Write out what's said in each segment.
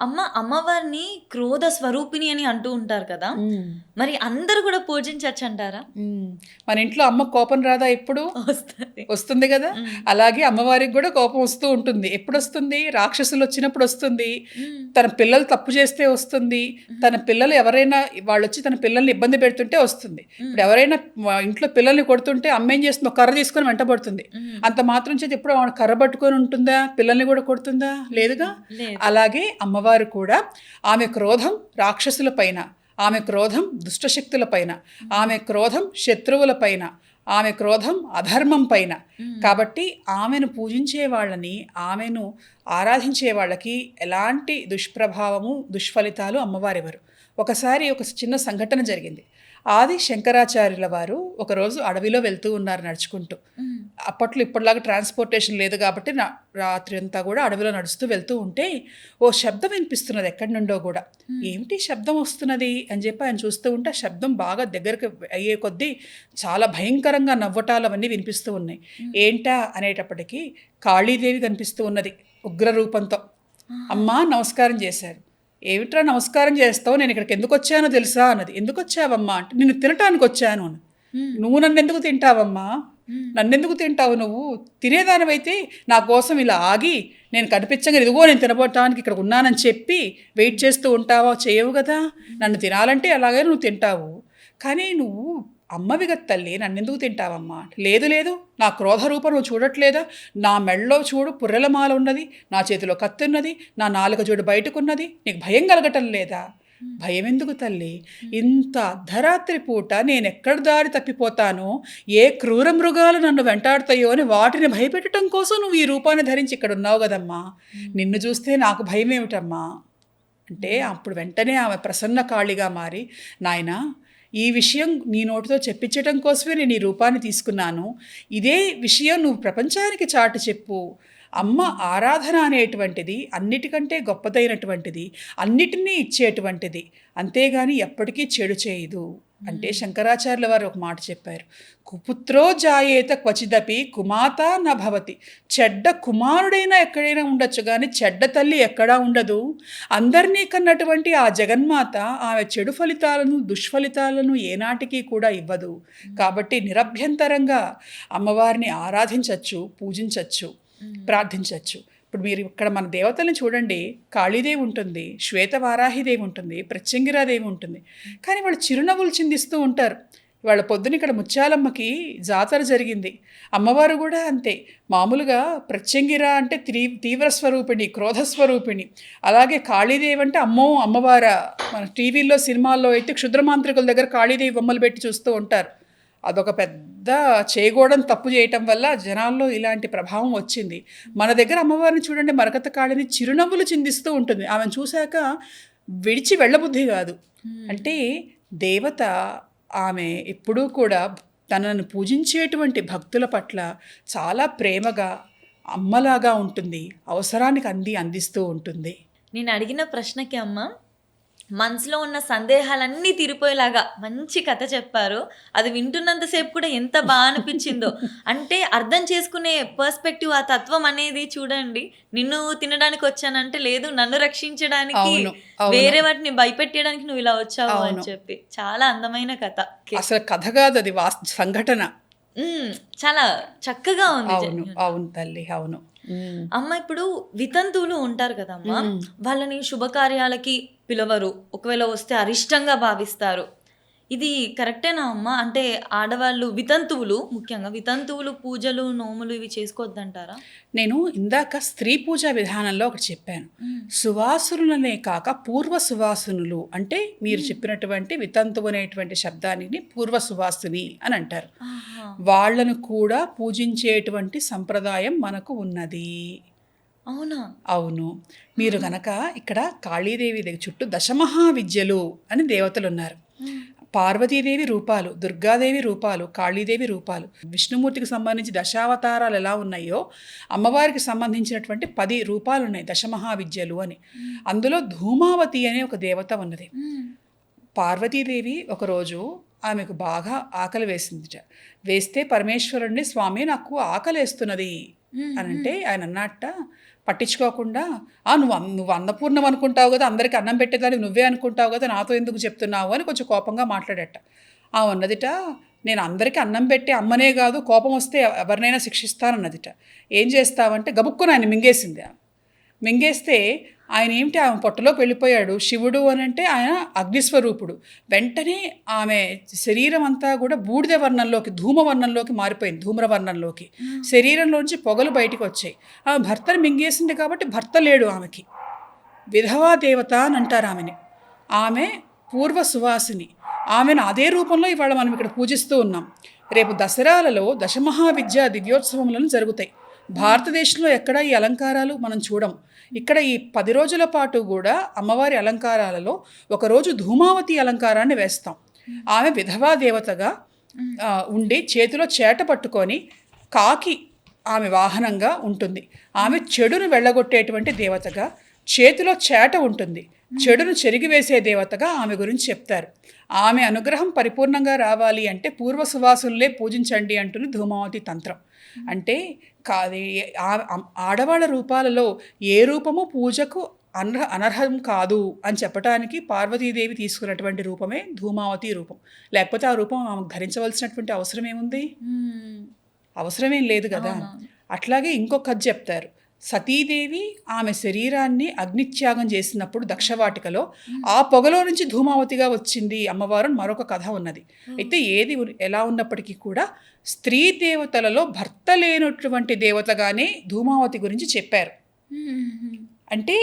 అమ్మవారిని క్రోధ స్వరూపిణి అని అంటూ ఉంటారు కదా, మరి అందరూ కూడా పూజించచ్చు అంటారా? మన ఇంట్లో అమ్మ కోపం రాదా? ఎప్పుడు వస్తుంది కదా. అలాగే అమ్మవారికి కూడా కోపం వస్తూ ఉంటుంది. ఎప్పుడు వస్తుంది? రాక్షసులు వచ్చినప్పుడు వస్తుంది, తన పిల్లలు తప్పు చేస్తే వస్తుంది, తన పిల్లలు ఎవరైనా వాళ్ళు వచ్చి తన పిల్లల్ని ఇబ్బంది పెడుతుంటే వస్తుంది. ఇప్పుడు ఎవరైనా ఇంట్లో పిల్లల్ని కొడుతుంటే అమ్మ ఏం చేస్తుంది? కర్ర తీసుకొని వెంటబడుతుంది. అంత మాత్రం చేతి ఎప్పుడు ఆవిడ కర్ర పట్టుకొని ఉంటుందా? పిల్లల్ని కూడా కొడుతుందా? లేదుగా. అలాగే అమ్మవారు కూడా ఆమె క్రోధం రాక్షసుల పైన, ఆమె క్రోధం దుష్టశక్తుల పైన, ఆమె క్రోధం శత్రువుల పైన, ఆమె క్రోధం అధర్మం పైన. కాబట్టి ఆమెను పూజించే వాళ్ళని, ఆమెను ఆరాధించే వాళ్ళకి ఎలాంటి దుష్ప్రభావము దుష్ఫలితాలు అమ్మవారెవరు. ఒకసారి ఒక చిన్న సంఘటన జరిగింది. ఆది శంకరాచార్యుల వారు ఒకరోజు అడవిలో వెళ్తూ ఉన్నారు నడుచుకుంటూ. అప్పట్లో ఇప్పటిలాగా ట్రాన్స్పోర్టేషన్ లేదు కాబట్టి రాత్రి అంతా కూడా అడవిలో నడుస్తూ వెళ్తూ ఉంటే ఓ శబ్దం వినిపిస్తున్నది ఎక్కడి నుండో కూడా. ఏమిటి శబ్దం వస్తున్నది అని చెప్పి ఆయన చూస్తూ ఉంటే ఆ శబ్దం బాగా దగ్గరకు అయ్యే కొద్దీ చాలా భయంకరంగా నవ్వటాలు అవన్నీ వినిపిస్తూ ఉన్నాయి. ఏంటా అనేటప్పటికీ కాళీదేవి కనిపిస్తూ ఉన్నది ఉగ్ర రూపంతో. అమ్మా నమస్కారం చేశారు. ఏమిట్రా నమస్కారం చేస్తావు, నేను ఇక్కడికి ఎందుకు వచ్చానో తెలుసా అన్నది. ఎందుకు వచ్చావమ్మా అంటే, నిన్ను తినటానికి వచ్చాను అని. నువ్వు నన్ను ఎందుకు తింటావమ్మా? నన్నెందుకు తింటావు? నువ్వు తినేదానివైతే నా కోసం ఇలా ఆగి నేను కనిపించగా ఇదిగో నేను తినబోటానికి ఇక్కడ ఉన్నానని చెప్పి వెయిట్ చేస్తూ ఉంటావా? చేయవు కదా. నన్ను తినాలంటే అలాగే నువ్వు తింటావు, కానీ నువ్వు అమ్మవి గద తల్లి, నన్నెందుకు తింటావమ్మా? లేదు లేదు, నా క్రోధ రూపం నువ్వు చూడట్లేదా? నా మెళ్ళలో చూడు పుర్రెల మాల ఉన్నది, నా చేతిలో కత్తి ఉన్నది, నా నాలుక చూడు బయటకున్నది, నీకు భయం కలగటం లేదా? భయం ఎందుకు తల్లి? ఇంత అర్ధరాత్రి పూట నేను ఎక్కడ దారి తప్పిపోతానో, ఏ క్రూర మృగాలు నన్ను వెంటాడుతాయో అని వాటిని భయపెట్టడం కోసం నువ్వు ఈ రూపాన్ని ధరించి ఇక్కడ ఉన్నావు కదమ్మా. నిన్ను చూస్తే నాకు భయం ఏమిటమ్మా అంటే, అప్పుడు వెంటనే ఆమె ప్రసన్న కాళిగా మారి, నాయనా ఈ విషయం నీ నోటితో చెప్పించడం కోసమే నేను ఈ రూపాన్ని తీసుకున్నాను. ఇదే విషయం నువ్వు ప్రపంచానికి చాటి చెప్పు. అమ్మ ఆరాధన అనేటువంటిది అన్నిటికంటే గొప్పదైనటువంటిది, అన్నిటినీ ఇచ్చేటువంటిది, అంతేగాని ఎప్పటికీ చెడు చేయదు అంటే శంకరాచార్యుల వారు ఒక మాట చెప్పారు. కుపుత్రో జాయేత క్వచిదపి కుమాత నభవతి. చెడ్డ కుమారుడైనా ఎక్కడైనా ఉండొచ్చు, కానీ చెడ్డ తల్లి ఎక్కడా ఉండదు. అందరినీ కన్నటువంటి ఆ జగన్మాత ఆమె చెడు ఫలితాలను దుష్ఫలితాలను ఏనాటికి కూడా ఇవ్వదు. కాబట్టి నిరభ్యంతరంగా అమ్మవారిని ఆరాధించవచ్చు, పూజించవచ్చు, ప్రార్థించవచ్చు. ఇప్పుడు మీరు ఇక్కడ మన దేవతల్ని చూడండి, కాళీదేవి ఉంటుంది, శ్వేతవారాహిదేవి ఉంటుంది, ప్రత్యంగిరాదేవి ఉంటుంది, కానీ వాళ్ళు చిరునవ్వులు చిందిస్తూ ఉంటారు. వాళ్ళ పొద్దున ఇక్కడ ముత్యాలమ్మకి జాతర జరిగింది. అమ్మవారు కూడా అంతే. మామూలుగా ప్రత్యంగిర అంటే తీవ్ర స్వరూపిణి, క్రోధస్వరూపిణి. అలాగే కాళీదేవి అంటే అమ్మో అమ్మవార. మన టీవీల్లో సినిమాల్లో అయితే క్షుద్రమాంత్రికుల దగ్గర కాళీదేవి బొమ్మలు పెట్టి చూస్తూ ఉంటారు. అదొక పెద్ద చేయకూడని తప్పు చేయటం వల్ల జనాల్లో ఇలాంటి ప్రభావం వచ్చింది. మన దగ్గర అమ్మవారిని చూడండి, మరకత కాళిని చిరునవ్వులు చిందిస్తూ ఉంటుంది. ఆమెను చూశాక విడిచి వెళ్ళబుద్ధి కాదు. అంటే దేవత ఆమె ఎప్పుడూ కూడా తనను పూజించేటువంటి భక్తుల పట్ల చాలా ప్రేమగా అమ్మలాగా ఉంటుంది, అవసరానికి అందిస్తూ ఉంటుంది. నేను అడిగిన ప్రశ్నకి అమ్మ మనసులో ఉన్న సందేహాలన్నీ తీరిపోయేలాగా మంచి కథ చెప్పారు. అది వింటున్నంతసేపు కూడా ఎంత బాగా అనిపించిందో. అంటే అర్థం చేసుకునే పర్స్పెక్టివ్, ఆ తత్వం అనేది చూడండి. నిన్ను తినడానికి వచ్చానంటే లేదు, నన్ను రక్షించడానికి, వేరే వాటిని భయపెట్టడానికి నువ్వు ఇలా వచ్చావు అని చెప్పి చాలా అందమైన కథ. అసలు కథ కాదు, అది సంఘటన. చాలా చక్కగా ఉంది. అవును తల్లి, అవును. అమ్మ ఇప్పుడు వితంతువులు ఉంటారు కదమ్మా, వాళ్ళని శుభకార్యాలకి పిలవరు, ఒకవేళ వస్తే అరిష్టంగా భావిస్తారు. ఇది కరెక్టేనా అమ్మ? అంటే ఆడవాళ్ళు వితంతువులు, ముఖ్యంగా వితంతువులు పూజలు నోములు ఇవి చేసుకోవద్దంటారా? నేను ఇందాక స్త్రీ పూజా విధానంలో ఒకటి చెప్పాను. సువాసునులనే కాక పూర్వ సువాసునులు అంటే మీరు చెప్పినటువంటి వితంతువు అనేటువంటి శబ్దాన్ని పూర్వ సువాసుని అని అంటారు. వాళ్లను కూడా పూజించేటువంటి సంప్రదాయం మనకు ఉన్నది. అవునా? అవును. మీరు గనక ఇక్కడ కాళీదేవి దగ్గర చుట్టూ దశమహావిద్యలు అని దేవతలు ఉన్నారు. పార్వతీదేవి రూపాలు, దుర్గాదేవి రూపాలు, కాళీదేవి రూపాలు. విష్ణుమూర్తికి సంబంధించి దశావతారాలు ఎలా ఉన్నాయో అమ్మవారికి సంబంధించినటువంటి 10 రూపాలు ఉన్నాయి, దశమహావిద్యలు అని. అందులో ధూమావతి అనే ఒక దేవత ఉన్నది. పార్వతీదేవి ఒకరోజు ఆమెకు బాగా ఆకలి వేసిందిట. వేస్తే పరమేశ్వరుణ్ణి, స్వామి నాకు ఆకలి వేస్తున్నది అని అంటే ఆయన అన్నట్ట, పట్టించుకోకుండా నువ్వు అన్నపూర్ణం అనుకుంటావు కదా, అందరికీ అన్నం పెట్టేదాన్ని నువ్వే అనుకుంటావు కదా, నాతో ఎందుకు చెప్తున్నావు అని కొంచెం కోపంగా మాట్లాడట. అన్నదిట, నేను అందరికీ అన్నం పెట్టే అమ్మనే కాదు, కోపం వస్తే ఎవరినైనా శిక్షిస్తానన్నదిట. ఏం చేస్తావంటే గబుక్కుని ఆయన మింగేసింది. మింగేస్తే ఆయన ఏమిటి ఆమె పొట్టలోకి వెళ్ళిపోయాడు. శివుడు అని అంటే ఆయన అగ్నిస్వరూపుడు. వెంటనే ఆమె శరీరం అంతా కూడా బూడిద వర్ణంలోకి, ధూమవర్ణంలోకి మారిపోయింది, ధూమ్రవర్ణంలోకి. శరీరంలోంచి పొగలు బయటికి వచ్చాయి. ఆమె భర్తను మింగేసింది కాబట్టి భర్త లేడు ఆమెకి. విధవా దేవత అని అంటారు ఆమెని. ఆమె పూర్వ సువాసిని. ఆమెను అదే రూపంలో ఇవాళ మనం ఇక్కడ పూజిస్తూ ఉన్నాం. రేపు దసరాలలో దశమహావిద్యా దివ్యోత్సవములను జరుగుతాయి. భారతదేశంలో ఎక్కడ ఈ అలంకారాలు మనం చూడం. ఇక్కడ ఈ 10 రోజుల పాటు కూడా అమ్మవారి అలంకారాలలో ఒకరోజు ధూమావతి అలంకారాన్ని వేస్తాం. ఆమె విధవా దేవతగా ఉండి చేతిలో చేట పట్టుకొని కాకి ఆమె వాహనంగా ఉంటుంది. ఆమె చెడును వెళ్ళగొట్టేటువంటి దేవతగా, చేతిలో చేట ఉంటుంది, చెడును చెరిగివేసే దేవతగా ఆమె గురించి చెప్తారు. ఆమె అనుగ్రహం పరిపూర్ణంగా రావాలి అంటే పూర్వ సువాసులే పూజించండి అంటుంది ధూమావతి తంత్రం. అంటే ఆడవాళ్ళ రూపాలలో ఏ రూపము పూజకు అనర్హం కాదు అని చెప్పడానికి పార్వతీదేవి తీసుకున్నటువంటి రూపమే ధూమావతి రూపం. లేకపోతే ఆ రూపం ఆమెకు ధరించవలసినటువంటి అవసరం ఏముంది? అవసరమేం లేదు కదా. అట్లాగే ఇంకొక కథ చెప్తారు. సతీదేవి ఆమె శరీరాన్ని అగ్నిత్యాగం చేసినప్పుడు దక్షవాటికలో ఆ పొగలో నుంచి ధూమావతిగా వచ్చింది అమ్మవారు మరొక కథ ఉన్నది. అయితే ఏది ఎలా ఉన్నప్పటికీ కూడా స్త్రీ దేవతలలో భర్త లేనటువంటి దేవతగానే ధూమావతి గురించి చెప్పారు. అంటే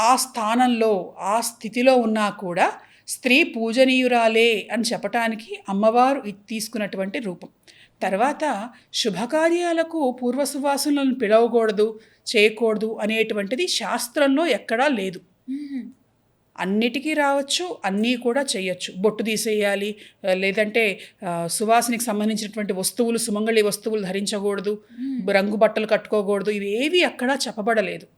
ఆ స్థానంలో, ఆ స్థితిలో ఉన్నా కూడా స్త్రీ పూజనీయురాలే అని చెప్పటానికి అమ్మవారు తీసుకున్నటువంటి రూపం. తర్వాత శుభకార్యాలకు పూర్వ సువాసులను పిలవకూడదు, చేయకూడదు అనేటువంటిది శాస్త్రంలో ఎక్కడా లేదు. అన్నిటికీ రావచ్చు, అన్నీ కూడా చేయొచ్చు. బొట్టు తీసేయాలి, లేదంటే సువాసినికి సంబంధించినటువంటి వస్తువులు, సుమంగళి వస్తువులు ధరించకూడదు, రంగు బట్టలు కట్టుకోకూడదు, ఇవేవి అక్కడా చెప్పబడలేదు.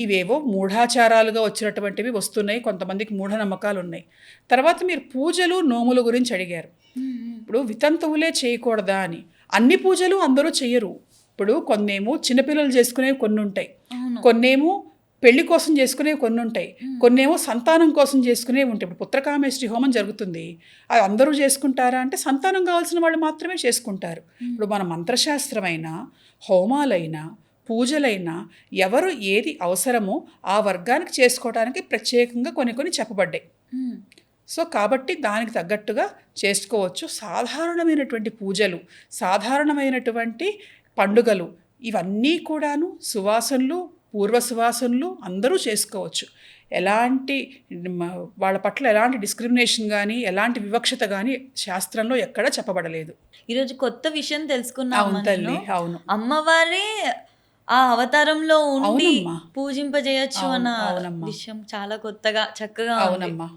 ఇవేవో మూఢాచారాలుగా వచ్చినటువంటివి వస్తున్నాయి. కొంతమందికి మూఢనమ్మకాలు ఉన్నాయి. తర్వాత మీరు పూజలు, నోముల గురించి అడిగారు. ఇప్పుడు వితంతువులే చేయకూడదా అని. అన్ని పూజలు అందరూ చెయ్యరు. ఇప్పుడు కొన్నేమో చిన్నపిల్లలు చేసుకునేవి కొన్ని ఉంటాయి, కొన్నేమో పెళ్లి కోసం చేసుకునేవి కొన్ని ఉంటాయి, కొన్నేమో సంతానం కోసం చేసుకునేవి ఉంటాయి. ఇప్పుడు పుత్రకామేష్టి హోమం జరుగుతుంది, అది అందరూ చేసుకుంటారా అంటే సంతానం కావాల్సిన వాళ్ళు మాత్రమే చేసుకుంటారు. ఇప్పుడు మన మంత్రశాస్త్రమైనా, హోమాలైనా, పూజలైనా ఎవరు ఏది అవసరమో ఆ వర్గానికి చేసుకోవడానికి ప్రత్యేకంగా కొన్ని చెప్పబడ్డాయి. సో కాబట్టి దానికి తగ్గట్టుగా చేసుకోవచ్చు. సాధారణమైనటువంటి పూజలు, సాధారణమైనటువంటి పండుగలు ఇవన్నీ కూడాను సువాసనలు, పూర్వ సువాసనలు అందరూ చేసుకోవచ్చు. ఎలాంటి వాళ్ళ పట్ల ఎలాంటి డిస్క్రిమినేషన్ కానీ, ఎలాంటి వివక్షత కానీ శాస్త్రంలో ఎక్కడా చెప్పబడలేదు. ఈరోజు కొత్త విషయం తెలుసుకున్నాం తల్లి. అవును, అమ్మవారే ఆ అవతారంలో ఉండి పూజింపజేయచ్చు అన్న విషయం చాలా కొత్తగా, చక్కగా. అవునమ్మా.